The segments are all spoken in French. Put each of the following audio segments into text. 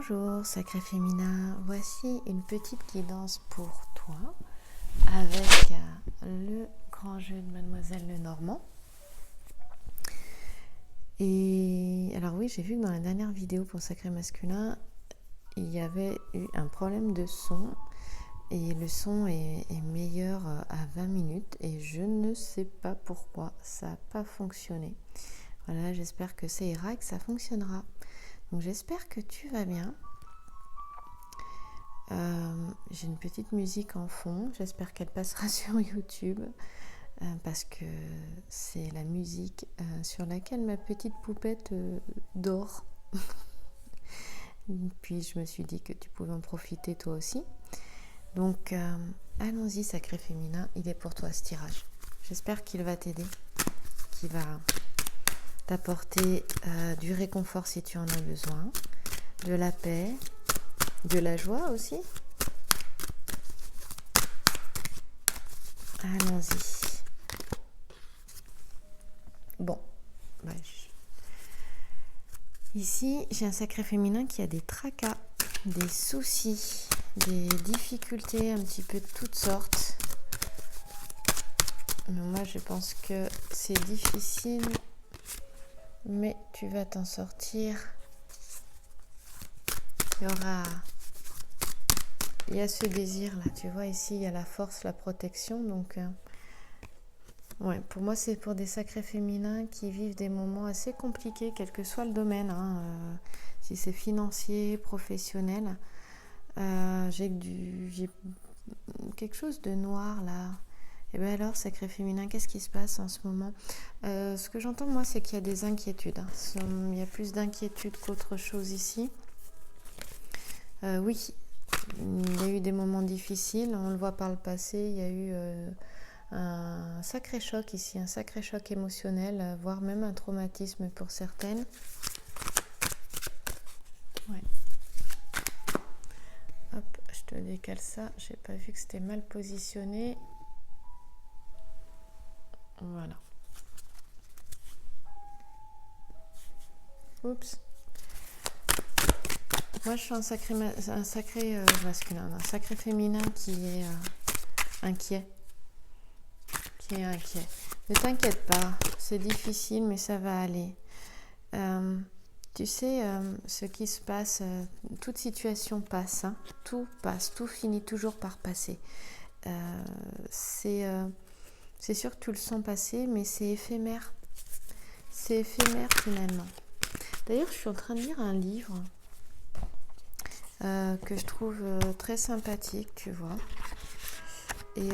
Bonjour sacré féminin, voici une petite guidance pour toi avec le grand jeu de Mademoiselle Lenormand. Et alors oui, j'ai vu que dans la dernière vidéo pour sacré masculin, il y avait eu un problème de son et le son est meilleur à 20 minutes et je ne sais pas pourquoi ça n'a pas fonctionné. Voilà, j'espère que ça ira et que ça fonctionnera. Donc j'espère que tu vas bien. J'ai une petite musique en fond, j'espère qu'elle passera sur YouTube parce que c'est la musique sur laquelle ma petite poupette dort. Puis je me suis dit que tu pouvais en profiter toi aussi. Donc allons-y sacré féminin, il est pour toi ce tirage. J'espère qu'il va t'aider, qu'il va t'apporter du réconfort si tu en as besoin, de la paix, de la joie aussi. Allons-y. Bon, ici j'ai un sacré féminin qui a des tracas, des soucis, des difficultés un petit peu de toutes sortes. Mais moi je pense que c'est difficile, mais tu vas t'en sortir. Il y a ce désir là, tu vois ici il y a la force, la protection, donc ouais, pour moi c'est pour des sacrés féminins qui vivent des moments assez compliqués, quel que soit le domaine, si c'est financier, professionnel. J'ai quelque chose de noir là. Et bien alors sacré féminin, qu'est-ce qui se passe en ce moment? Ce que j'entends moi c'est qu'il y a des inquiétudes, il y a plus d'inquiétudes qu'autre chose ici. Oui, il y a eu des moments difficiles, on le voit par le passé, il y a eu un sacré choc ici, un sacré choc émotionnel, voire même un traumatisme pour certaines. Ouais. Hop, je te décale ça, j'ai pas vu que c'était mal positionné. Voilà. Oups. Moi je suis un sacré masculin, un sacré féminin qui est inquiet. Ne t'inquiète pas, c'est difficile mais ça va aller. Tu sais, ce qui se passe, toute situation passe, tout passe, tout finit toujours par passer. C'est sûr que tu le sens passer, mais c'est éphémère. C'est éphémère finalement. D'ailleurs, je suis en train de lire un livre que je trouve très sympathique, tu vois. Et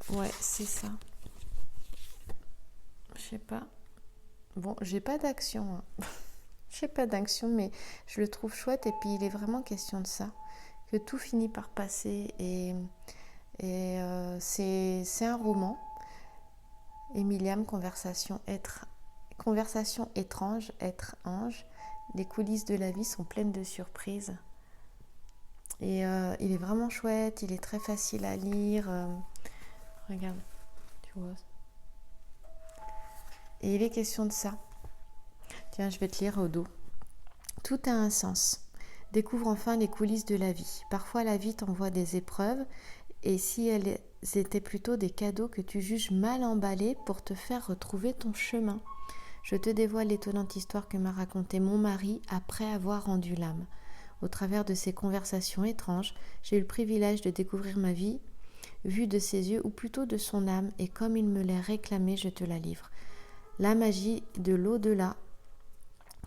ouais, c'est ça. Je sais pas. Bon, j'ai pas d'action. J'ai pas d'action, mais je le trouve chouette. Et puis, il est vraiment question de ça. Que tout finit par passer. Et c'est un roman. Emiliam, conversation étrange, être ange. Les coulisses de la vie sont pleines de surprises. Et il est vraiment chouette, il est très facile à lire. Regarde, tu vois. Et il est question de ça. Tiens, je vais te lire au dos. Tout a un sens. Découvre enfin les coulisses de la vie. Parfois la vie t'envoie des épreuves, et si elles étaient plutôt des cadeaux que tu juges mal emballés pour te faire retrouver ton chemin. Je te dévoile l'étonnante histoire que m'a racontée mon mari après avoir rendu l'âme. Au travers de ces conversations étranges, j'ai eu le privilège de découvrir ma vie, vue de ses yeux ou plutôt de son âme, et comme il me l'a réclamé, je te la livre. La magie de l'au-delà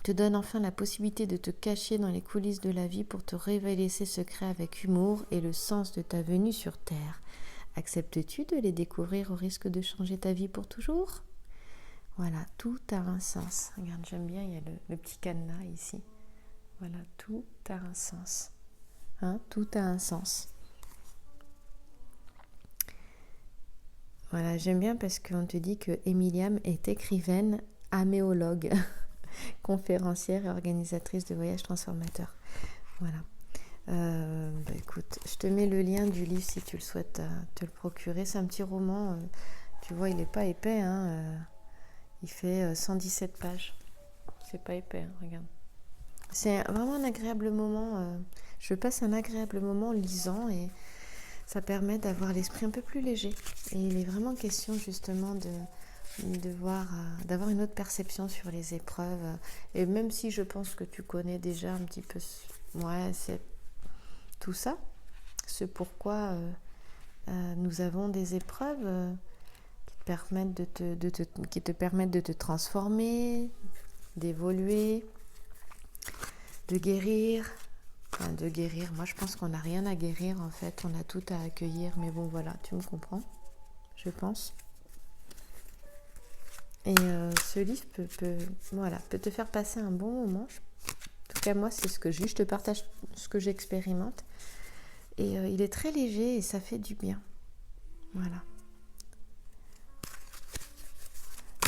te donne enfin la possibilité de te cacher dans les coulisses de la vie pour te révéler ses secrets avec humour et le sens de ta venue sur Terre. Acceptes-tu de les découvrir au risque de changer ta vie pour toujours ? Voilà, tout a un sens. Regarde, j'aime bien, il y a le petit cadenas ici. Voilà, tout a un sens. Tout a un sens. Voilà, j'aime bien parce qu'on te dit que Emiliam est écrivaine, améologue, conférencière et organisatrice de voyages transformateurs. Voilà. Écoute, je te mets le lien du livre si tu le souhaites te le procurer. C'est un petit roman, tu vois, il n'est pas épais. Il fait 117 pages. C'est pas épais, regarde. C'est vraiment un agréable moment. Je passe un agréable moment en lisant et ça permet d'avoir l'esprit un peu plus léger. Et il est vraiment question justement d'avoir une autre perception sur les épreuves. Et même si je pense que tu connais déjà un petit peu, c'est tout ça, ce pourquoi nous avons des épreuves qui te permettent de te transformer, d'évoluer, de guérir. Enfin, de guérir. Moi, je pense qu'on n'a rien à guérir en fait. On a tout à accueillir. Mais bon, voilà, tu me comprends, je pense. Et ce livre peut te faire passer un bon moment. En tout cas, moi, c'est ce que je te partage, ce que j'expérimente. Et il est très léger et ça fait du bien. Voilà.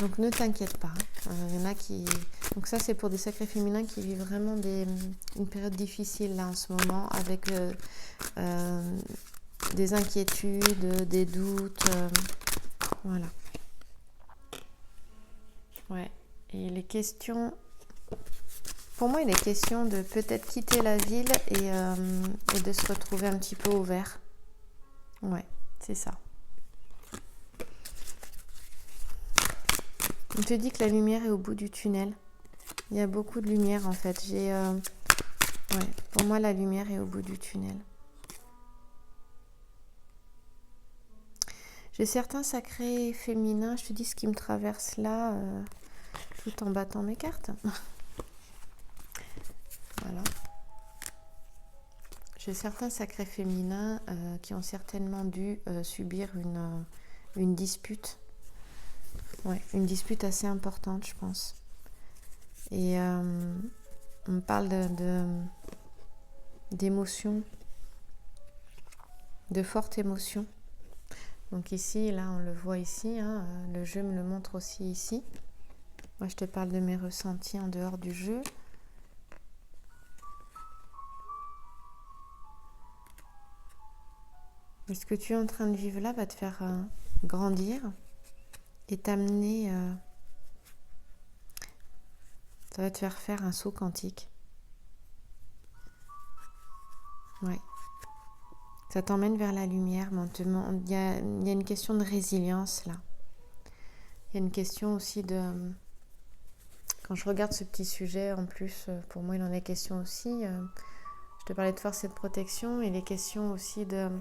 Donc ne t'inquiète pas. Il y en a qui... Donc ça, c'est pour des sacrés féminins qui vivent vraiment une période difficile là en ce moment, avec des inquiétudes, des doutes. Voilà. Ouais. Et les questions... Pour moi, il est question de peut-être quitter la ville et de se retrouver un petit peu au vert. Ouais, c'est ça. On te dit que la lumière est au bout du tunnel. Il y a beaucoup de lumière en fait. Pour moi, la lumière est au bout du tunnel. J'ai certains sacrés féminins. Je te dis ce qui me traverse là, tout en battant mes cartes. Voilà. J'ai certains sacrés féminins qui ont certainement dû subir une dispute. Ouais, une dispute assez importante, je pense. Et on parle d'émotions, de fortes émotions. Donc ici, là, on le voit ici, hein, le jeu me le montre aussi ici. Moi, je te parle de mes ressentis en dehors du jeu. Et ce que tu es en train de vivre là va te faire grandir et t'amener... ça va te faire un saut quantique. Ouais. Ça t'emmène vers la lumière, mais il y a une question de résilience là. Il y a une question aussi de... Quand je regarde ce petit sujet, en plus, pour moi, il en est question aussi. Je te parlais de force et de protection, il est question aussi de...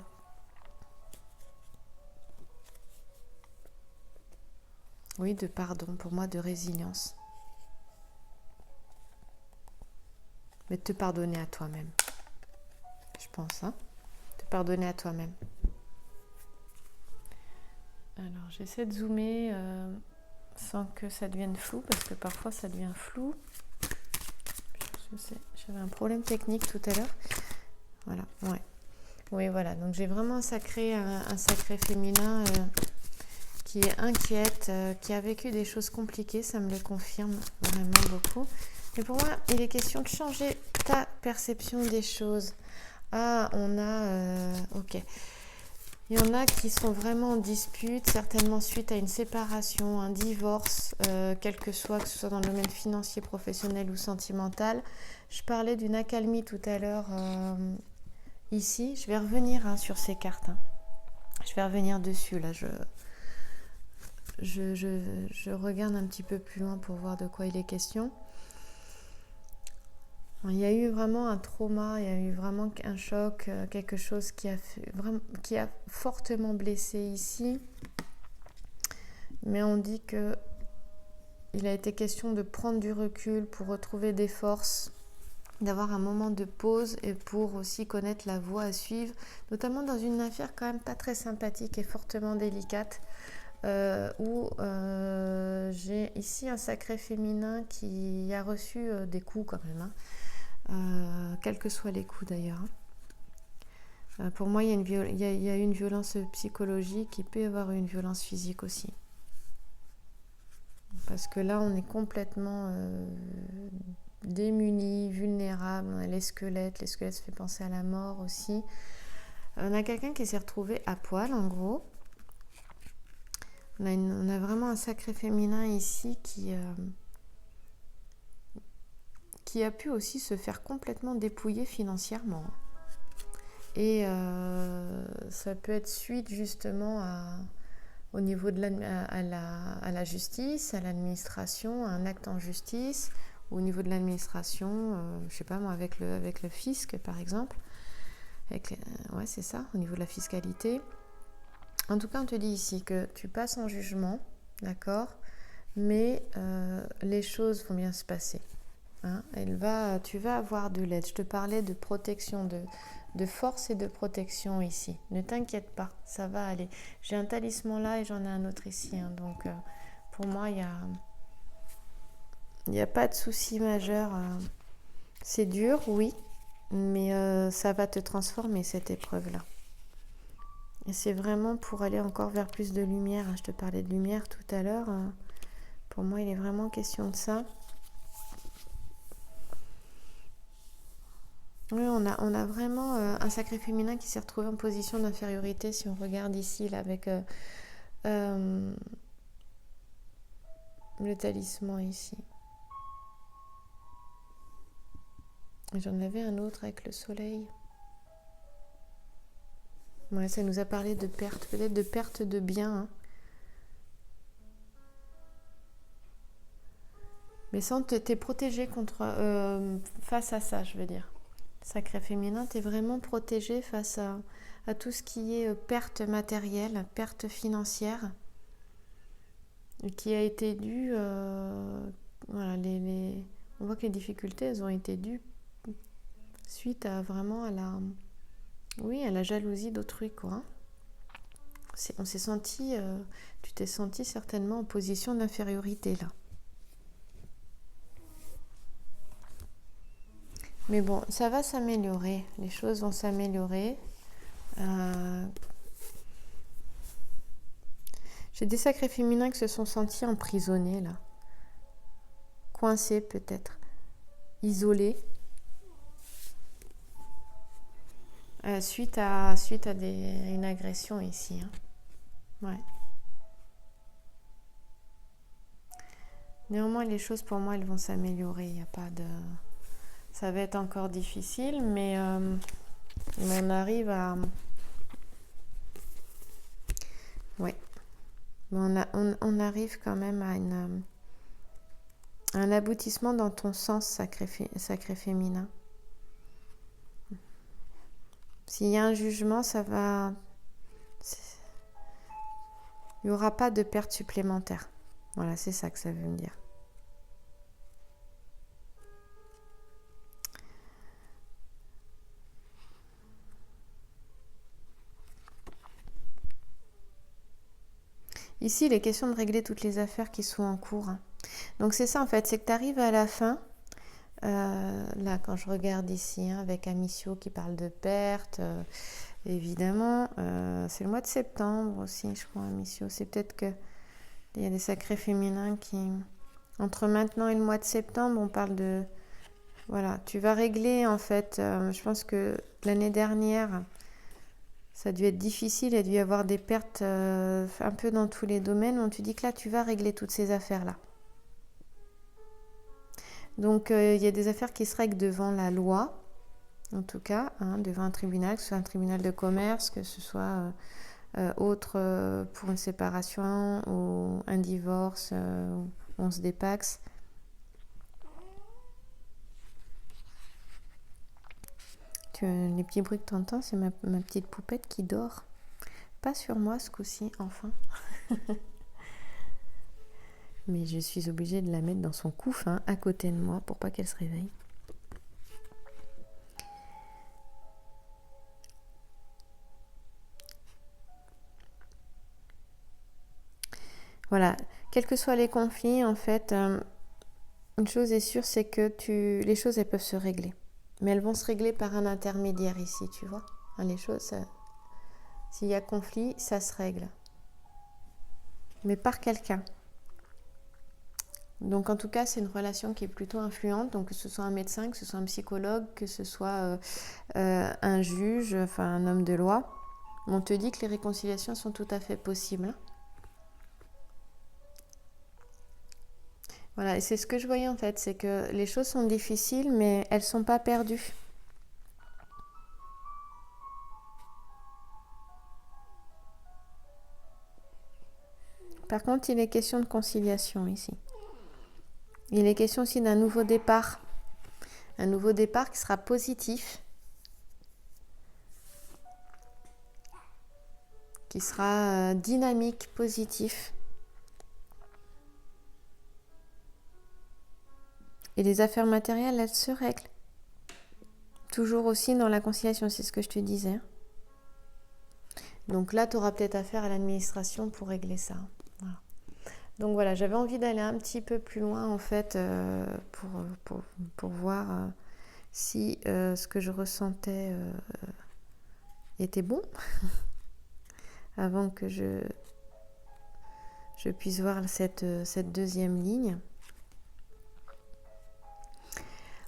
Oui, de pardon, pour moi, de résilience. Mais de te pardonner à toi-même, je pense, hein. Te pardonner à toi-même. Alors, j'essaie de zoomer sans que ça devienne flou, parce que parfois ça devient flou. Je sais, j'avais un problème technique tout à l'heure. Voilà, ouais. Oui, voilà. Donc j'ai vraiment un sacré féminin qui est inquiète, qui a vécu des choses compliquées, ça me le confirme vraiment beaucoup. Mais pour moi, il est question de changer ta perception des choses. Ah, on a... ok. Il y en a qui sont vraiment en dispute, certainement suite à une séparation, un divorce, quel que ce soit dans le domaine financier, professionnel ou sentimental. Je parlais d'une accalmie tout à l'heure ici. Je vais revenir sur ces cartes. Je vais revenir dessus. Là, je regarde un petit peu plus loin pour voir de quoi il est question. Il y a eu vraiment un trauma, il y a eu vraiment un choc, quelque chose qui a fortement blessé ici. Mais on dit que il a été question de prendre du recul pour retrouver des forces, d'avoir un moment de pause et pour aussi connaître la voie à suivre, notamment dans une affaire quand même pas très sympathique et fortement délicate, où j'ai ici un sacré féminin qui a reçu des coups quand même, quels que soient les coups d'ailleurs. Pour moi, il y a une violence psychologique, il peut y avoir une violence physique aussi. Parce que là, on est complètement démunis, vulnérables, on a les squelettes se fait penser à la mort aussi. On a quelqu'un qui s'est retrouvé à poil en gros. On a vraiment un sacré féminin ici qui qui a pu aussi se faire complètement dépouiller financièrement. Et ça peut être suite justement au niveau de à la justice, à l'administration, à un acte en justice, au niveau de l'administration, je sais pas moi, avec le fisc par exemple. Ouais, c'est ça, au niveau de la fiscalité. En tout cas, on te dit ici que tu passes en jugement, d'accord, mais les choses vont bien se passer. Hein, tu vas avoir de l'aide. Je te parlais de protection, de force et de protection ici. Ne t'inquiète pas, ça va aller. J'ai un talisman là et j'en ai un autre ici. Hein, donc, pour moi, il n'y a pas de souci majeur. C'est dur, oui, mais ça va te transformer, cette épreuve-là. Et c'est vraiment pour aller encore vers plus de lumière. Hein. Je te parlais de lumière tout à l'heure. Pour moi, il est vraiment question de ça. Oui, on a vraiment un sacré féminin qui s'est retrouvé en position d'infériorité, si on regarde ici, là, avec le talisman ici. J'en avais un autre avec le soleil. Ouais, ça nous a parlé de perte, peut-être de perte de biens. Hein. Mais sans t'es protégé face à ça, je veux dire. Sacré féminin, t'es vraiment protégé face à tout ce qui est perte matérielle, perte financière, qui a été due. Voilà, on voit que les difficultés, elles ont été dues suite à vraiment à la jalousie d'autrui, quoi. On s'est senti, tu t'es senti certainement en position d'infériorité là. Mais bon, ça va s'améliorer, les choses vont s'améliorer. J'ai des sacrés féminins qui se sont sentis emprisonnés là, coincés peut-être, isolés, suite à une agression ici. Hein. Ouais. Néanmoins, les choses pour moi, elles vont s'améliorer. Il n'y a pas de... Ça va être encore difficile, mais on arrive à... Ouais. On arrive quand même à un aboutissement dans ton sens sacré féminin. S'il y a un jugement, ça va... Il n'y aura pas de perte supplémentaire. Voilà, c'est ça que ça veut me dire. Ici, il est question de régler toutes les affaires qui sont en cours. Donc c'est ça en fait, c'est que tu arrives à la fin, là quand je regarde ici, hein, avec Amicio qui parle de perte, évidemment, c'est le mois de septembre aussi, je crois, Amicio. C'est peut-être qu'il y a des sacrés féminins qui... Entre maintenant et le mois de septembre, on parle de... Voilà, tu vas régler en fait, je pense que l'année dernière... Ça a dû être difficile, il y a dû y avoir des pertes un peu dans tous les domaines. On te dit que là, tu vas régler toutes ces affaires-là. Donc, il y a des affaires qui se règlent devant la loi, en tout cas, hein, devant un tribunal, que ce soit un tribunal de commerce, que ce soit autre pour une séparation ou un divorce, on se dépaxe. Les petits bruits que tu entends, c'est ma petite poupette qui dort. Pas sur moi ce coup-ci, enfin. Mais je suis obligée de la mettre dans son couffin à côté de moi pour pas qu'elle se réveille. Voilà, quels que soient les conflits, en fait, une chose est sûre, c'est que les choses, elles peuvent se régler. Mais elles vont se régler par un intermédiaire ici, tu vois. Hein, les choses, s'il y a conflit, ça se règle. Mais par quelqu'un. Donc en tout cas, c'est une relation qui est plutôt influente. Donc que ce soit un médecin, que ce soit un psychologue, que ce soit un juge, enfin un homme de loi. On te dit que les réconciliations sont tout à fait possibles. Voilà, et c'est ce que je voyais en fait, c'est que les choses sont difficiles, mais elles sont pas perdues. Par contre, il est question de conciliation ici. Il est question aussi d'un nouveau départ. Un nouveau départ qui sera positif, qui sera dynamique, positif. Et les affaires matérielles, elles se règlent. Toujours aussi dans la conciliation, c'est ce que je te disais. Donc là, tu auras peut-être affaire à l'administration pour régler ça. Voilà. Donc voilà, j'avais envie d'aller un petit peu plus loin en fait pour voir si ce que je ressentais était bon avant que je puisse voir cette deuxième ligne.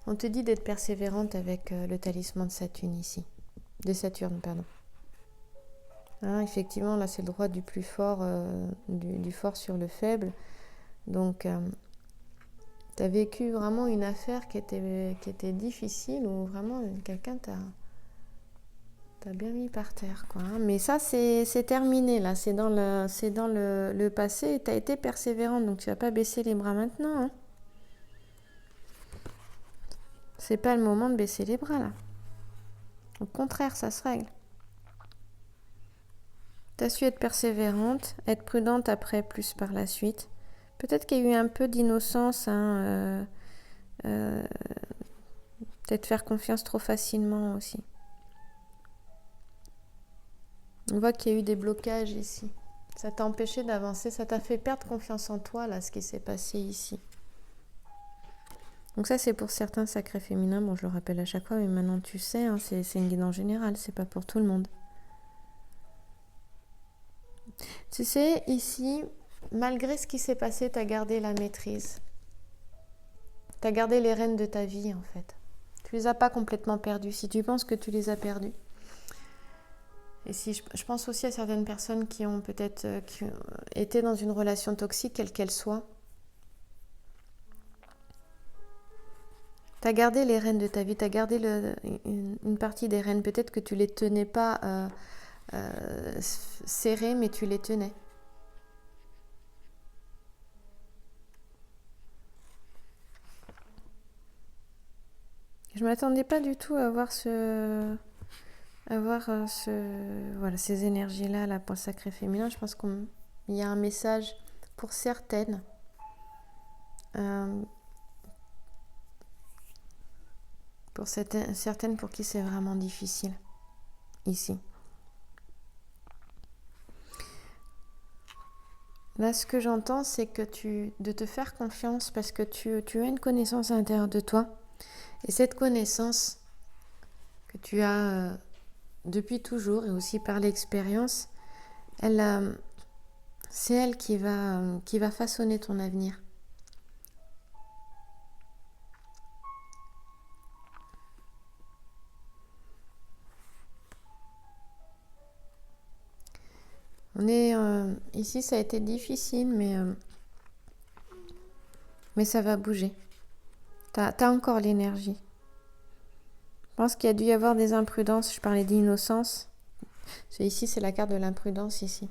On te dit d'être persévérante avec le talisman de Saturne ici. De Saturne, pardon. Hein, effectivement, là, c'est le droit du plus fort, du fort sur le faible. Donc, tu as vécu vraiment une affaire qui était difficile, où vraiment quelqu'un t'a bien mis par terre, quoi. Hein. Mais ça, c'est terminé, là. C'est dans le passé et tu as été persévérante. Donc, tu vas pas baisser les bras maintenant. Hein. C'est pas le moment de baisser les bras, là. Au contraire, ça se règle. Tu as su être persévérante, être prudente après, plus par la suite. Peut-être qu'il y a eu un peu d'innocence, hein, peut-être faire confiance trop facilement aussi. On voit qu'il y a eu des blocages ici. Ça t'a empêché d'avancer, ça t'a fait perdre confiance en toi, là, ce qui s'est passé ici. Donc ça, c'est pour certains sacrés féminins. Bon, je le rappelle à chaque fois, mais maintenant tu sais, hein, c'est une guidance générale, c'est pas pour tout le monde. Tu sais, ici, malgré ce qui s'est passé, tu as gardé la maîtrise. Tu as gardé les rênes de ta vie, en fait. Tu les as pas complètement perdues, si tu penses que tu les as perdues. Et si je pense aussi à certaines personnes qui ont peut-être été dans une relation toxique, quelle qu'elle soit. Tu as gardé les rênes de ta vie, tu as gardé une partie des rênes. Peut-être que tu ne les tenais pas serrées, mais tu les tenais. Je ne m'attendais pas du tout à avoir voilà, ces énergies-là là, pour le sacré féminin. Je pense qu'il y a un message pour certaines. Pour certaines pour qui c'est vraiment difficile ici. Là, ce que j'entends, c'est que de te faire confiance parce que tu as une connaissance à l'intérieur de toi. Et cette connaissance que tu as depuis toujours et aussi par l'expérience, c'est elle qui va façonner ton avenir. Ici, ça a été difficile, mais ça va bouger. T'as encore l'énergie. Je pense qu'il y a dû y avoir des imprudences. Je parlais d'innocence. Ici, c'est la carte de l'imprudence, ici.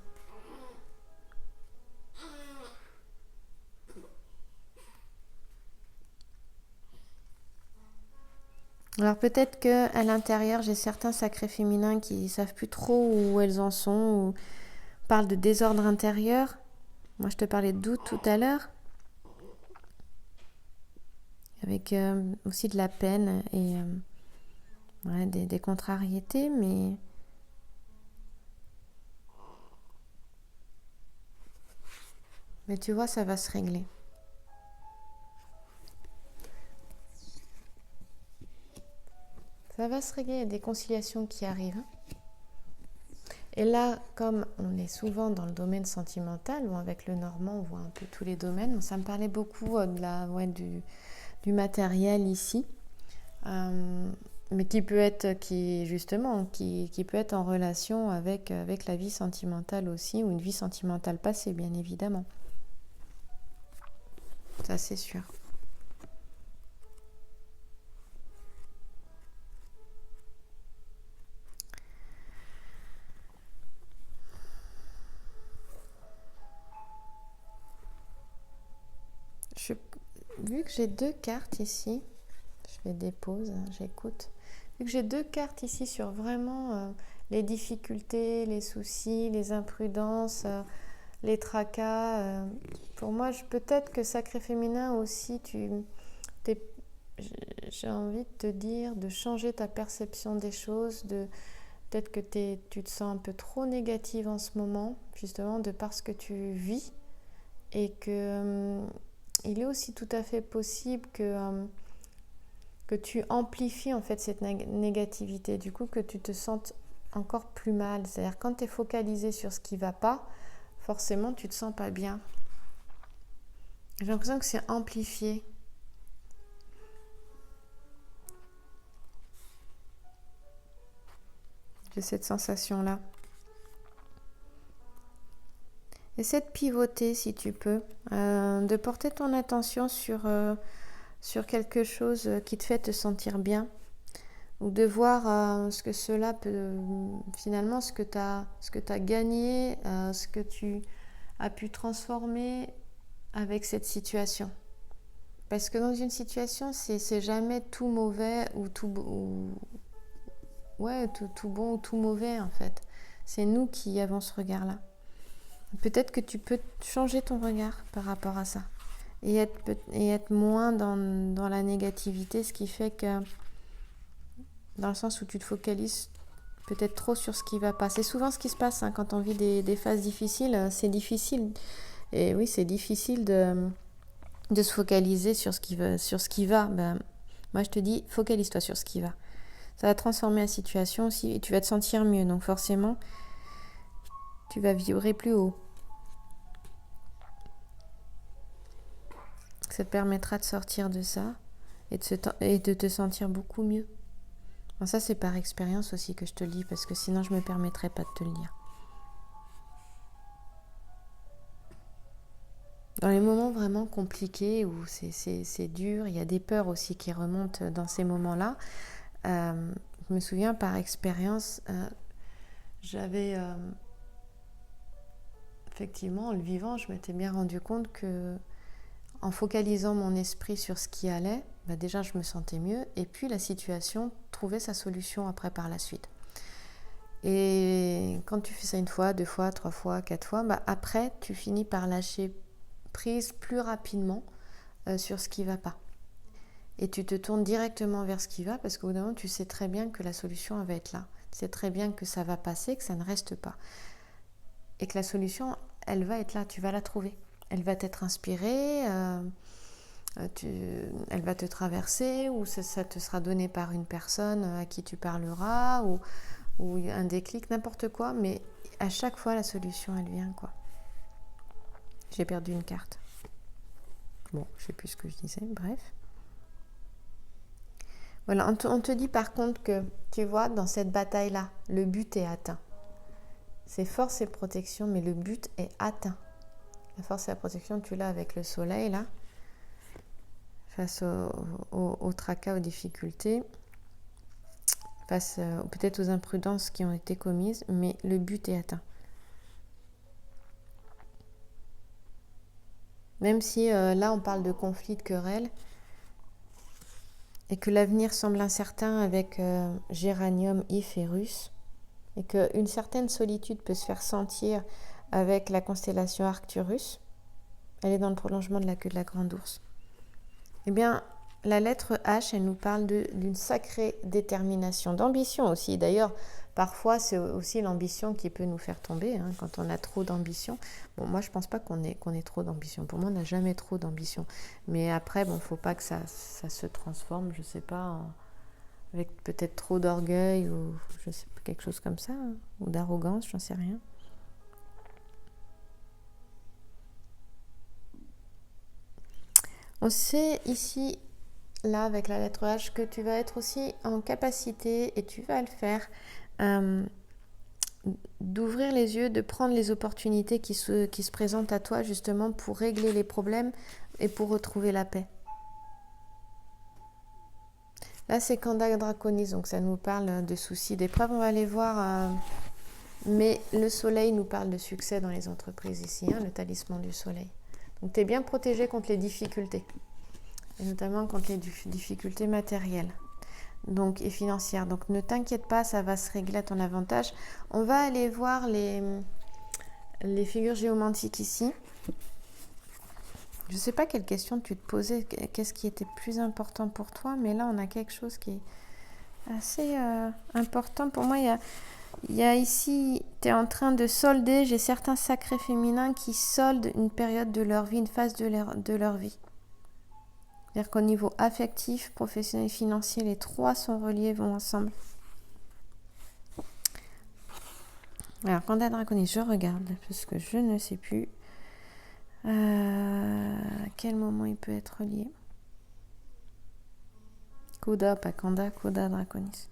Alors peut-être qu'à l'intérieur, j'ai certains sacrés féminins qui ne savent plus trop où elles en sont, ou parlent de désordre intérieur. Moi, je te parlais de doute tout à l'heure. Avec aussi de la peine et des contrariétés, mais tu vois, ça va se régler. Ça va se régler, il y a des conciliations qui arrivent. Et là, comme on est souvent dans le domaine sentimental, ou avec le Normand, on voit un peu tous les domaines, ça me parlait beaucoup du matériel ici, mais qui peut être en relation avec la vie sentimentale aussi, ou une vie sentimentale passée, bien évidemment. Ça c'est sûr. Vu que j'ai 2 cartes ici, je fais des pauses, j'écoute. Vu que j'ai 2 cartes ici sur vraiment les difficultés, les soucis, les imprudences, les tracas, pour moi, peut-être que sacré féminin aussi, j'ai envie de te dire de changer ta perception des choses, peut-être que tu te sens un peu trop négative en ce moment, justement de par ce que tu vis, et que il est aussi tout à fait possible que tu amplifies en fait cette négativité, du coup que tu te sentes encore plus mal. C'est-à-dire quand tu es focalisé sur ce qui ne va pas, forcément tu te sens pas bien. J'ai l'impression que c'est amplifié. J'ai cette sensation-là. Essaie de pivoter si tu peux, de porter ton attention sur quelque chose qui te fait te sentir bien, ou de voir ce que cela peut, finalement, ce que tu as gagné, ce que tu as pu transformer avec cette situation. Parce que dans une situation, c'est jamais tout mauvais ou tout bon ou tout mauvais en fait. C'est nous qui avons ce regard-là. Peut-être que tu peux changer ton regard par rapport à ça et être moins dans la négativité, ce qui fait que dans le sens où tu te focalises peut-être trop sur ce qui va pas. C'est souvent ce qui se passe quand on vit des phases difficiles, c'est difficile. Et oui, c'est difficile de se focaliser sur ce qui va. Moi, je te dis, focalise-toi sur ce qui va. Ça va transformer la situation aussi et tu vas te sentir mieux. Donc forcément, tu vas vibrer plus haut. Ça te permettra de sortir de ça et de te sentir beaucoup mieux. Bon, ça, c'est par expérience aussi que je te le dis, parce que sinon, je ne me permettrais pas de te le dire. Dans les moments vraiment compliqués où c'est dur, il y a des peurs aussi qui remontent dans ces moments-là. Je me souviens par expérience, j'avais effectivement, en le vivant, je m'étais bien rendu compte que en focalisant mon esprit sur ce qui allait, déjà je me sentais mieux, et puis la situation trouvait sa solution après par la suite. Et quand tu fais ça 1 fois, 2 fois, 3 fois, 4 fois, après tu finis par lâcher prise plus rapidement sur ce qui ne va pas. Et tu te tournes directement vers ce qui va, parce qu'au bout d'un moment, tu sais très bien que la solution elle va être là. Tu sais très bien que ça va passer, que ça ne reste pas. Et que la solution, elle va être là, tu vas la trouver. Elle va t'être inspirée, elle va te traverser, ou ça te sera donné par une personne à qui tu parleras, ou un déclic, n'importe quoi. Mais à chaque fois, la solution, elle vient, quoi. J'ai perdu une carte. Bon, je ne sais plus ce que je disais, bref. Voilà, on te dit par contre que, tu vois, dans cette bataille-là, le but est atteint. C'est force et protection, mais le but est atteint. La force et la protection, tu l'as avec le soleil, là, face au tracas, aux difficultés, face peut-être aux imprudences qui ont été commises, mais le but est atteint. Même si là, on parle de conflits, de querelles, et que l'avenir semble incertain avec Géranium, If et Russe, et qu'une certaine solitude peut se faire sentir avec la constellation Arcturus, elle est dans le prolongement de la queue de la grande ours. Eh bien, la lettre H, elle nous parle d'une sacrée détermination, d'ambition aussi. D'ailleurs, parfois, c'est aussi l'ambition qui peut nous faire tomber, quand on a trop d'ambition. Bon, moi, je ne pense pas qu'on ait trop d'ambition. Pour moi, on n'a jamais trop d'ambition. Mais après, il ne faut pas que ça se transforme, je ne sais pas, avec peut-être trop d'orgueil ou je sais pas, quelque chose comme ça, ou d'arrogance, j'en sais rien. On sait ici, là, avec la lettre H, que tu vas être aussi en capacité, et tu vas le faire, d'ouvrir les yeux, de prendre les opportunités qui se présentent à toi justement pour régler les problèmes et pour retrouver la paix. Là, c'est Kanda Draconis, donc ça nous parle de soucis, d'épreuves. On va aller voir. Mais le soleil nous parle de succès dans les entreprises ici, le talisman du soleil. Donc, tu es bien protégé contre les difficultés, et notamment contre les difficultés matérielles et financières. Donc, ne t'inquiète pas, ça va se régler à ton avantage. On va aller voir les figures géomantiques ici. Je ne sais pas quelle question tu te posais, qu'est-ce qui était plus important pour toi, mais là, on a quelque chose qui est assez important. Pour moi, il y a ici, tu es en train de solder, j'ai certains sacrés féminins qui soldent une période de leur vie, une phase de leur vie. C'est-à-dire qu'au niveau affectif, professionnel et financier, les trois sont reliés, vont ensemble. Alors, Kanda Draconis, je regarde, parce que je ne sais plus à quel moment il peut être relié. Koda, pas Kanda, Koda Draconis.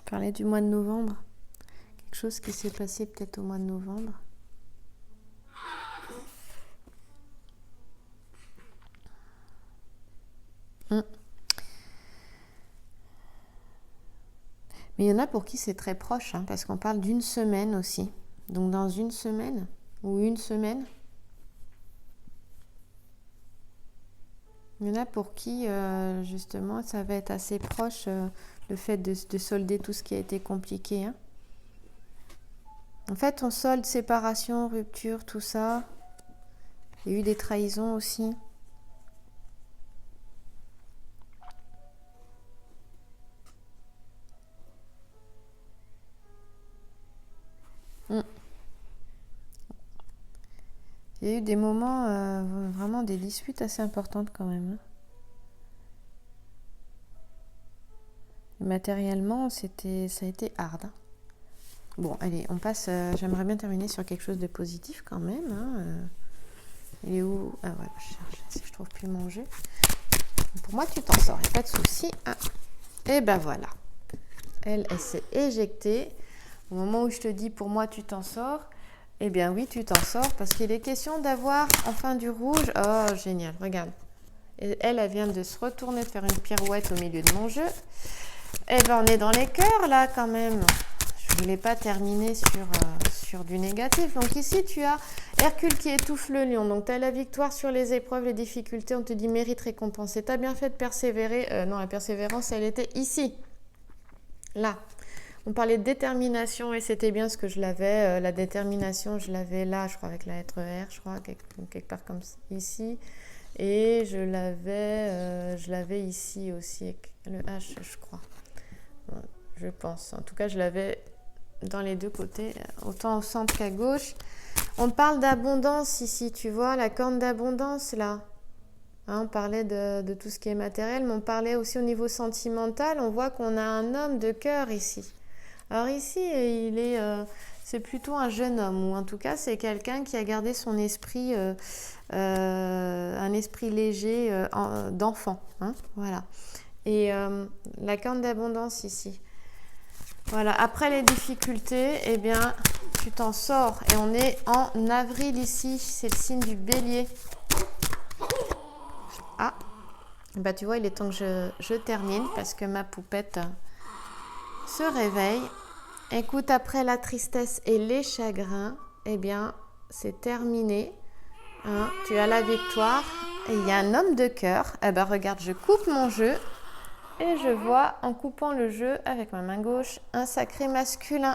Parler du mois de novembre. Quelque chose qui s'est passé peut-être au mois de novembre. Mais il y en a pour qui c'est très proche, parce qu'on parle d'une semaine aussi. Donc dans une semaine, ou une semaine, il y en a pour qui, justement, ça va être assez proche, le fait de solder tout ce qui a été compliqué. En fait, on solde séparation, rupture, tout ça. Il y a eu des trahisons aussi. Il y a eu des moments, vraiment des disputes assez importantes quand même. Matériellement, ça a été hard. Bon, allez, on passe. J'aimerais bien terminer sur quelque chose de positif quand même. Il est où? Ah ouais, je cherche si je trouve plus mon jeu. Pour moi, tu t'en sors, il n'y a pas de souci. Et ben voilà. Elle s'est éjectée. Au moment où je te dis pour moi, tu t'en sors, eh bien oui, tu t'en sors parce qu'il est question d'avoir enfin du rouge. Oh, génial, regarde. Et elle vient de se retourner, de faire une pirouette au milieu de mon jeu. Eh bien, on est dans les cœurs là quand même. Je ne voulais pas terminer sur du négatif. Donc ici, tu as Hercule qui étouffe le lion. Donc tu as la victoire sur les épreuves, les difficultés. On te dit mérite récompensé. Tu as bien fait de persévérer. Non, la persévérance, elle était ici. Là. On parlait de détermination et c'était bien ce que je l'avais. La détermination, je l'avais là, je crois, avec la lettre R, je crois, quelque part comme ici. Et je l'avais ici aussi, avec le H, je crois. Je pense. En tout cas, je l'avais dans les deux côtés, autant au centre qu'à gauche. On parle d'abondance ici, tu vois, la corne d'abondance là. On parlait de tout ce qui est matériel, mais on parlait aussi au niveau sentimental. On voit qu'on a un homme de cœur ici. Alors ici, c'est plutôt un jeune homme, ou en tout cas, c'est quelqu'un qui a gardé son esprit, un esprit léger d'enfant. Voilà. Et la corne d'abondance ici. Voilà, après les difficultés, eh bien, tu t'en sors. Et on est en avril ici, c'est le signe du bélier. Ah, bah tu vois, il est temps que je termine parce que ma poupette se réveille. Écoute, après la tristesse et les chagrins, eh bien, c'est terminé. Tu as la victoire. Et il y a un homme de cœur. Eh ben, regarde, je coupe mon jeu. Et je vois, en coupant le jeu avec ma main gauche, un sacré masculin.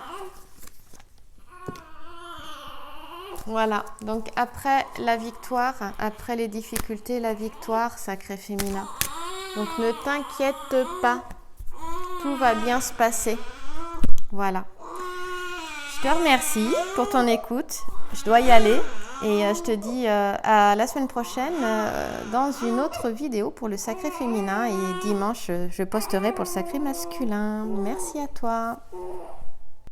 Voilà, donc après la victoire, après les difficultés, la victoire, sacré féminin. Donc ne t'inquiète pas, tout va bien se passer. Voilà. Je te remercie pour ton écoute. Je dois y aller. Et je te dis à la semaine prochaine dans une autre vidéo pour le sacré féminin. Et dimanche, je posterai pour le sacré masculin. Merci à toi.